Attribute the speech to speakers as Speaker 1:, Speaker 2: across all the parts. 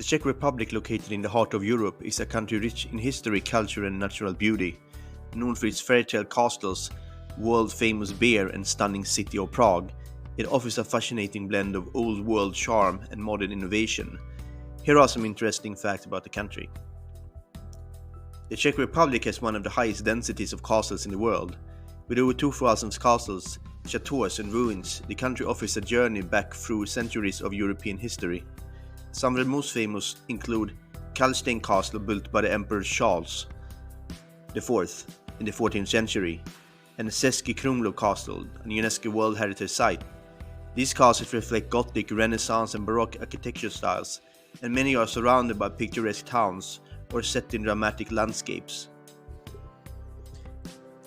Speaker 1: Czech Republic, located in the heart of Europe, is a country rich in history, culture and natural beauty. Known for its fairy tale castles, world-famous beer and stunning city of Prague, it offers a fascinating blend of old world charm and modern innovation. Here are some interesting facts about the country. The Czech Republic has one of the highest densities of castles in the world. With over 2,000 castles, chateaux and ruins, the country offers a journey back through centuries of European history. Some of the most famous include Karlstein Castle, built by the Emperor Charles IV in the 14th century, and Český Krumlov Castle, a UNESCO World Heritage Site. These castles reflect Gothic, Renaissance and Baroque architecture styles, and many are surrounded by picturesque towns or set in dramatic landscapes.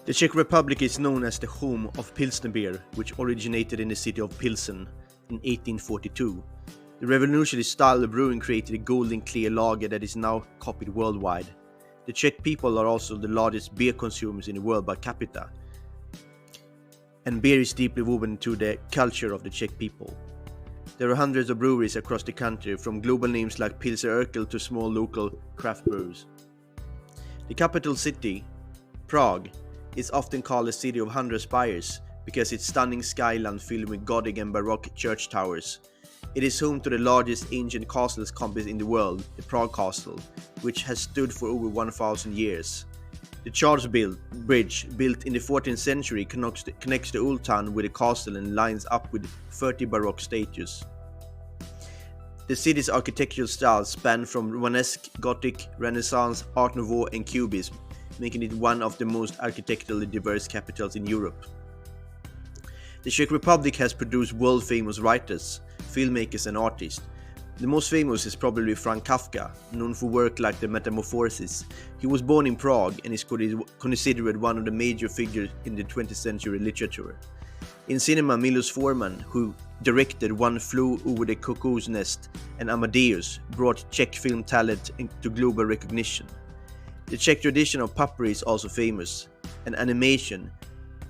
Speaker 1: The Czech Republic is known as the home of Pilsner beer, which originated in the city of Pilsen in 1842. The revolutionary style of brewing created a golden clear lager that is now copied worldwide. The Czech people are also the largest beer consumers in the world per capita, and beer is deeply woven into the culture of the Czech people. There are hundreds of breweries across the country, from global names like Pilsner Urquell to small local craft brews. The capital city, Prague, is often called the city of 100 spires because its stunning skyline filled with Gothic and Baroque church towers. It is home to the largest ancient castles complex in the world, the Prague Castle, which has stood for over 1,000 years. The Charles Bridge, built in the 14th century, connects the old town with the castle and lines up with 30 Baroque statues. The city's architectural styles span from Romanesque, Gothic, Renaissance, Art Nouveau and Cubism, making it one of the most architecturally diverse capitals in Europe. The Czech Republic has produced world-famous writers, filmmakers and artists. The most famous is probably Franz Kafka, known for work like The Metamorphosis. He was born in Prague and is considered one of the major figures in the 20th century literature. In cinema, Milos Forman, who directed One Flew Over the Cuckoo's Nest and Amadeus, brought Czech film talent into global recognition. The Czech tradition of puppetry is also famous, and animation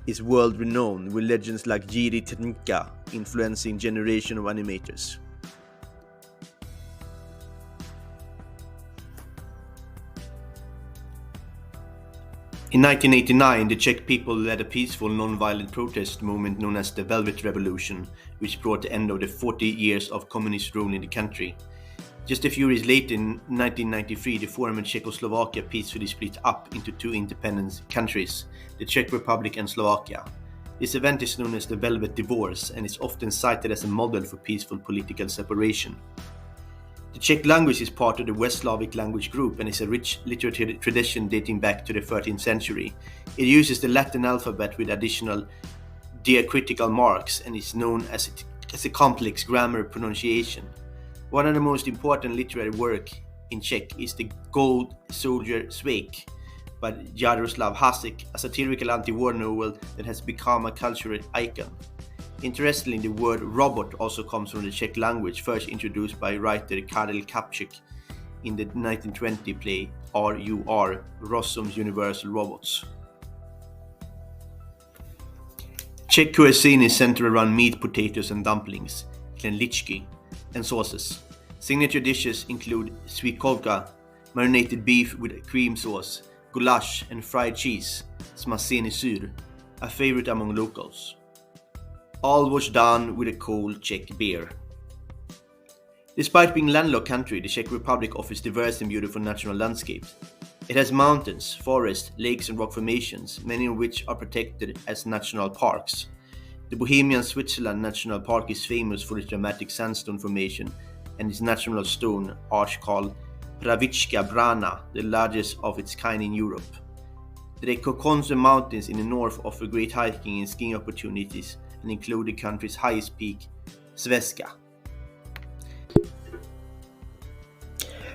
Speaker 1: is world-renowned, with legends like Jiří Trnka influencing generation of animators. In 1989, the Czech people led a peaceful, non-violent protest movement known as the Velvet Revolution, which brought the end of the 40 years of communist rule in the country. Just a few years later, in 1993, the former Czechoslovakia peacefully split up into two independent countries, the Czech Republic and Slovakia. This event is known as the Velvet Divorce and is often cited as a model for peaceful political separation. The Czech language is part of the West Slavic language group and is a rich literary tradition dating back to the 13th century. It uses the Latin alphabet with additional diacritical marks and is known as a complex grammar pronunciation. One of the most important literary work in Czech is The Gold Soldier Svek by Jaroslav Hasek, a satirical anti-war novel that has become a cultural icon. Interestingly, the word robot also comes from the Czech language, first introduced by writer Karel Kapčík in the 1920 play R.U.R. Rossum's Universal Robots. Czech cuisine is centered around meat, potatoes and dumplings, klenličky, and sauces. Signature dishes include svikovka, marinated beef with cream sauce, goulash and fried cheese, smažený syr, a favorite among locals. All was done with a cold Czech beer. Despite being landlocked country, the Czech Republic offers diverse and beautiful natural landscapes. It has mountains, forests, lakes and rock formations, many of which are protected as national parks. The Bohemian Switzerland National Park is famous for its dramatic sandstone formation and its natural stone arch called Pravická Brána, the largest of its kind in Europe. The Kokonce Mountains in the north offer great hiking and skiing opportunities and include the country's highest peak, Svezka.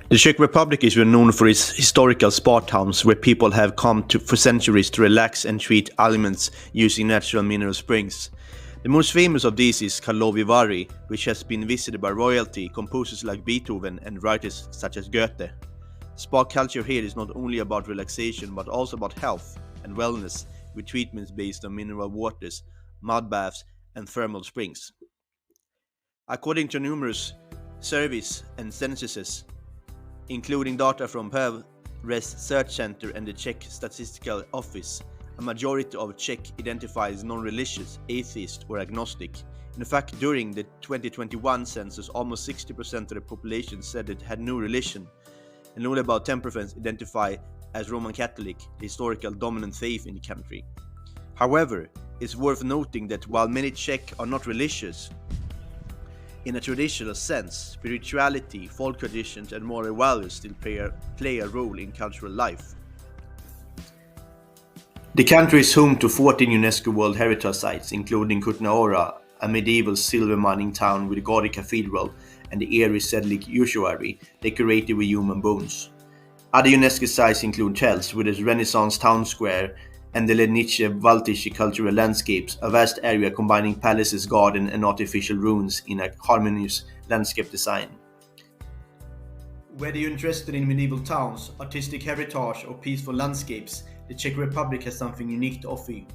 Speaker 1: The Czech Republic is renowned for its historical spa towns where people have come for centuries to relax and treat ailments using natural mineral springs. The most famous of these is Karlovy Vary, which has been visited by royalty, composers like Beethoven and writers such as Goethe. Spa culture here is not only about relaxation but also about health and wellness, with treatments based on mineral waters, mud baths and thermal springs. According to numerous surveys and censuses, Including data from PEV, Res Search Center and the Czech Statistical Office, a majority of Czech identify as non-religious, atheist or agnostic. In fact, during the 2021 census, almost 60% of the population said it had no religion, and only about 10% identify as Roman Catholic, the historical dominant faith in the country. However, it's worth noting that while many Czech are not religious, in a traditional sense, spirituality, folk traditions and moral values still play a role in cultural life. The country is home to 14 UNESCO World Heritage Sites, including Kutnaora, a medieval silver mining town with a gaudy cathedral and the eerie Sedlic ossuary decorated with human bones. Other UNESCO sites include Chels with its Renaissance town square and the Lednice-Valtice cultural landscapes, a vast area combining palaces, garden and artificial ruins in a harmonious landscape design. Whether you're interested in medieval towns, artistic heritage or peaceful landscapes, the Czech Republic has something unique to offer you.